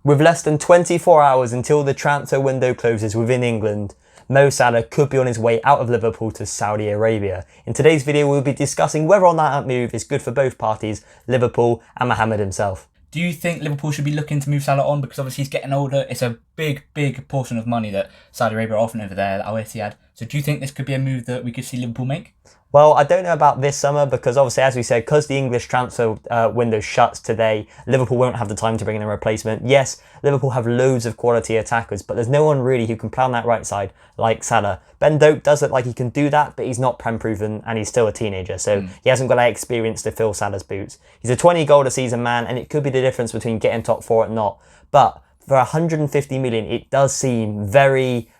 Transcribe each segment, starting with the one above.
With less than 24 hours until the transfer window closes within England, Mo Salah could be on his way out of Liverpool to Saudi Arabia. In today's video, we'll be discussing whether or not that move is good for both parties, Liverpool and Mohammed himself. Do you think Liverpool should be looking to move Salah on? Because obviously he's getting older. It's a big portion of money that Saudi Arabia are offering over there, Al Ittihad. So do you think this could be a move that we could see Liverpool make? Well, I don't know about this summer because obviously, as we said, because the English transfer window shuts today, Liverpool won't have the time to bring in a replacement. Yes, Liverpool have loads of quality attackers, but there's no one really who can play on that right side like Salah. Ben Doak does look like he can do that, but he's not prem-proven and he's still a teenager, so he hasn't got that experience to fill Salah's boots. He's a 20-goal-a-season man, and it could be the difference between getting top four and not. But for 150 million, it does seem very...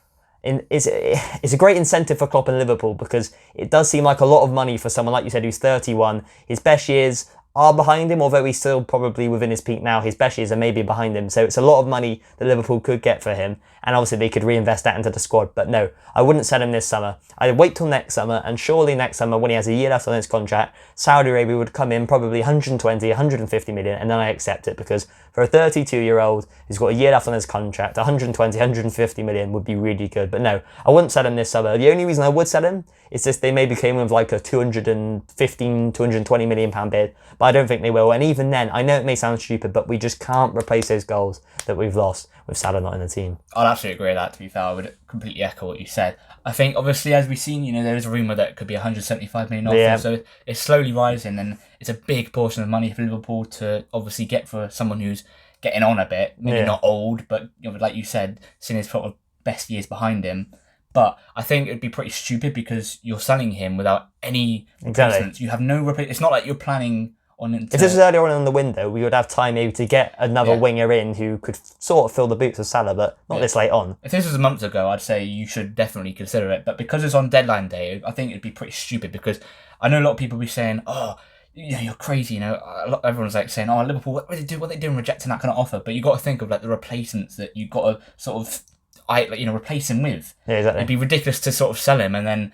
It's a great incentive for Klopp and Liverpool because it does seem like a lot of money for someone, like you said, who's 31. His best years are behind him, although he's still probably within his peak now. His best years are maybe behind him. So it's a lot of money that Liverpool could get for him. And obviously they could reinvest that into the squad. But no, I wouldn't sell him this summer. I'd wait till next summer. And surely next summer, when he has a year left on his contract, Saudi Arabia would come in probably 120, 150 million. And then I accept it because for a 32-year-old who's got a year left on his contract, 120, 150 million would be really good. But no, I wouldn't sell him this summer. The only reason I would sell him is just they maybe came with like a 215, 220 million pound bid. But I don't think they will. And even then, I know it may sound stupid, but we just can't replace those goals that we've lost with Salah not in the team. I'd absolutely agree with that, to be fair. I would completely echo what you said. I think, obviously, as we've seen, there is a rumour that it could be 175 million offer. Yeah. So it's slowly rising, and it's a big portion of money for Liverpool to obviously get for someone who's getting on a bit. Maybe not old, but like you said, seeing his sort of best years behind him. But I think it'd be pretty stupid because you're selling him without any replacements. You have no replacement. It's not like you're planning on... If this was earlier on in the window, we would have time maybe to get another winger in who could sort of fill the boots of Salah, but not this late on. If this was a month ago, I'd say you should definitely consider it. But because it's on deadline day, I think it'd be pretty stupid because I know a lot of people will be saying, oh, you're crazy, everyone's like saying, oh, Liverpool, what are they doing rejecting that kind of offer? But you've got to think of like the replacements that you've got to sort of replace him with. Yeah, exactly. It'd be ridiculous to sort of sell him and then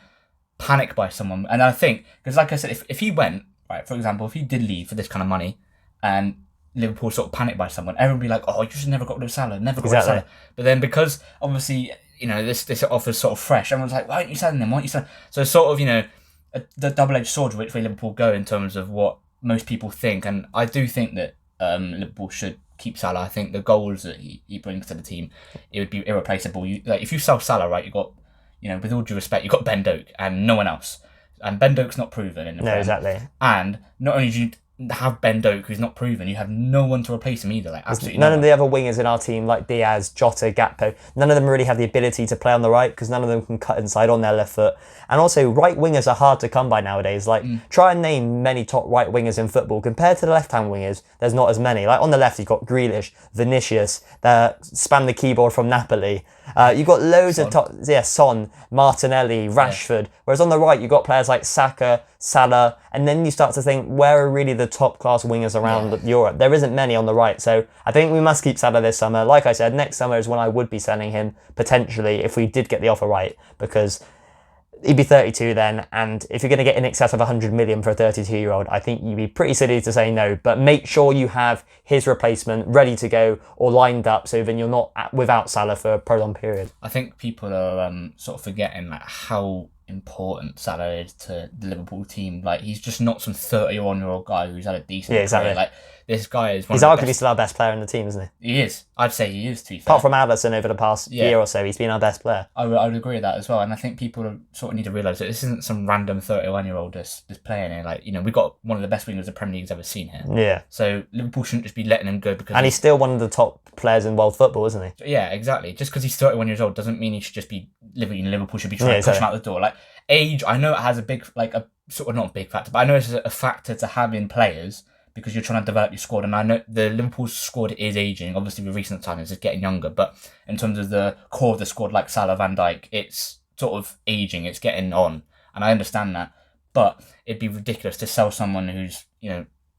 panic buy someone. And I think, because like I said, if he went, right, for example, if he did leave for this kind of money and Liverpool sort of panic buy someone, everyone would be like, oh, you just never got rid of Salah, never got rid of Salah. But then because obviously, this offer's sort of fresh, everyone's like, why aren't you selling them? Why aren't you selling? So it's sort of, the double-edged sword which way Liverpool go in terms of what most people think. And I do think that Liverpool should keep Salah. I think the goals that he brings to the team, it would be irreplaceable. If you sell Salah, right, you got, with all due respect, you've got Ben Doak and no one else. And Ben Doak's not proven in the Prem. Exactly. And not only do you have Ben Doak, who's not proven, you have no one to replace him either. Like absolutely none of the other wingers in our team, like Diaz, Jota, Gakpo, none of them really have the ability to play on the right because none of them can cut inside on their left foot. And also, right wingers are hard to come by nowadays. Like, try and name many top right wingers in football. Compared to the left-hand wingers, there's not as many. Like, on the left, you've got Grealish, Vinicius, spam the keyboard from Napoli. You've got loads of top... Yeah, Son, Martinelli, Rashford. Whereas on the right, you've got players like Saka, Salah, and then you start to think, where are really the top-class wingers around Europe? There isn't many on the right, so I think we must keep Salah this summer. Like I said, next summer is when I would be selling him, potentially, if we did get the offer right, because he'd be 32 then, and if you're going to get in excess of 100 million for a 32-year-old, I think you'd be pretty silly to say no, but make sure you have his replacement ready to go or lined up so then you're not without Salah for a prolonged period. I think people are sort of forgetting like how important Salah is to the Liverpool team. Like, he's just not some 31-year-old guy who's had a decent career. Like, this guy is he's arguably still our best player in the team, isn't he? He is. I'd say he is, to be fair. Apart from Alisson over the past year or so, he's been our best player. I would agree with that as well. And I think people sort of need to realise that this isn't some random 31-year-old that's playing here. Like, we've got one of the best wingers the Premier League's ever seen here. Yeah. So Liverpool shouldn't just be letting him go because... And he's still one of the top players in world football, isn't he? Yeah, exactly. Just because he's 31 years old doesn't mean he should just be living in Liverpool, should be trying to push him out the door. Like, age, I know it has a big, like, a sort of not a big factor, but I know it's a factor to have in players because you're trying to develop your squad. And I know the Liverpool squad is aging. Obviously, with recent times, it's getting younger. But in terms of the core of the squad, like Salah, Van Dijk, it's sort of aging. It's getting on. And I understand that. But it'd be ridiculous to sell someone who's,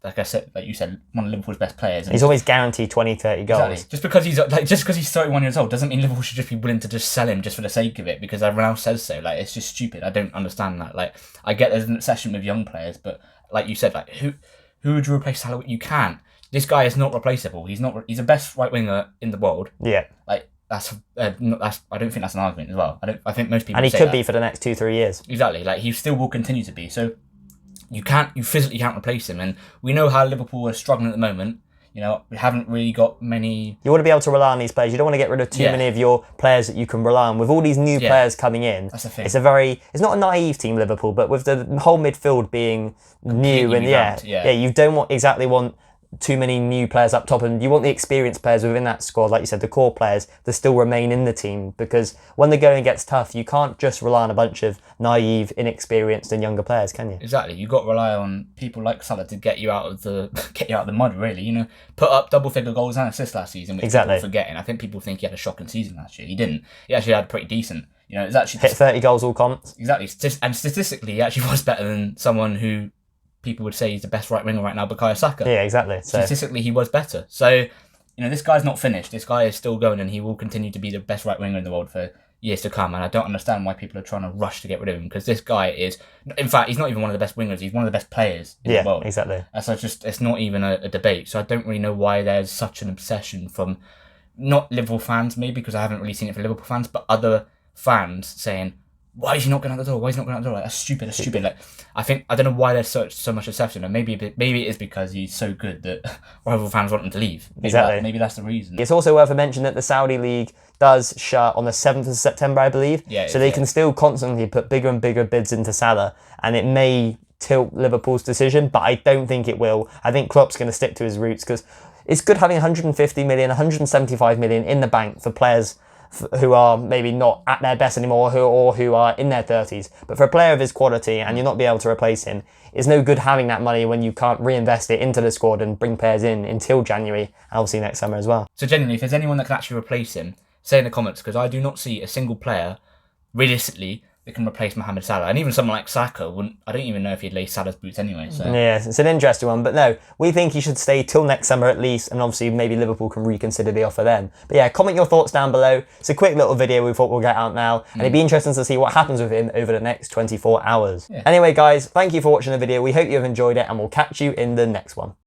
like I said, like you said, one of Liverpool's best players. He's always guaranteed 20, 30 goals. Exactly. Just because he's 31 years old doesn't mean Liverpool should just be willing to just sell him just for the sake of it because everyone else says so. Like, it's just stupid. I don't understand that. Like, I get there's an obsession with young players, but like you said, like who would you replace Salah with? You can't. This guy is not replaceable. He's not. He's the best right winger in the world. Yeah. Like that's I don't think that's an argument as well. I think most people. And he say could that. be for the next 2-3 years. Exactly. Like he still will continue to be. So you physically can't replace him. And we know how Liverpool are struggling at the moment. You know, we haven't really got many. You want to be able to rely on these players. You don't want to get rid of too many of your players that you can rely on. With all these new players coming in, that's the thing. It's not a naive team, Liverpool, but with the whole midfield being new and you don't want too many new players up top, and you want the experienced players within that squad, like you said, the core players, to still remain in the team, because when the going gets tough, you can't just rely on a bunch of naive, inexperienced and younger players, can you? Exactly. You've got to rely on people like Salah to get you out of the mud, really. You know, put up double-figure goals and assists last season, which people are forgetting. I think people think he had a shocking season last year. He didn't. He actually had pretty decent. You know, it's actually hit 30 goals all comps. Exactly. And statistically, he actually was better than someone who people would say he's the best right winger right now, Bukayo Saka. Yeah, exactly. So statistically, he was better. So, you know, this guy's not finished. This guy is still going, and he will continue to be the best right winger in the world for years to come. And I don't understand why people are trying to rush to get rid of him, because this guy is, in fact, he's not even one of the best wingers. He's one of the best players in the world. Yeah, exactly. So it's not even a debate. So I don't really know why there's such an obsession from not Liverpool fans, maybe because I haven't really seen it for Liverpool fans, but other fans saying, why is he not going out the door? Why is he not going out the door? Like, that's stupid. That's stupid. Like, I don't know why there's so much obsession, and maybe it is because he's so good that rival fans want him to leave. Maybe that's the reason. It's also worth a mention that the Saudi League does shut on the 7th of September, I believe. Yeah. So they can still constantly put bigger and bigger bids into Salah, and it may tilt Liverpool's decision, but I don't think it will. I think Klopp's going to stick to his roots, because it's good having 150 million, 175 million in the bank for players who are maybe not at their best anymore, or who are in their 30s. But for a player of his quality, and you're not be able to replace him, it's no good having that money when you can't reinvest it into the squad and bring players in until January, and obviously next summer as well. So genuinely, if there's anyone that can actually replace him, say in the comments, because I do not see a single player, realistically, that can replace Mohamed Salah. And even someone like Saka I don't even know if he'd lace Salah's boots anyway. So yeah, it's an interesting one. But no, we think he should stay till next summer at least, and obviously maybe Liverpool can reconsider the offer then. But yeah, comment your thoughts down below. It's a quick little video we thought we'll get out now, and it'd be interesting to see what happens with him over the next 24 hours. Anyway guys, thank you for watching the video. We hope you've enjoyed it, and we'll catch you in the next one.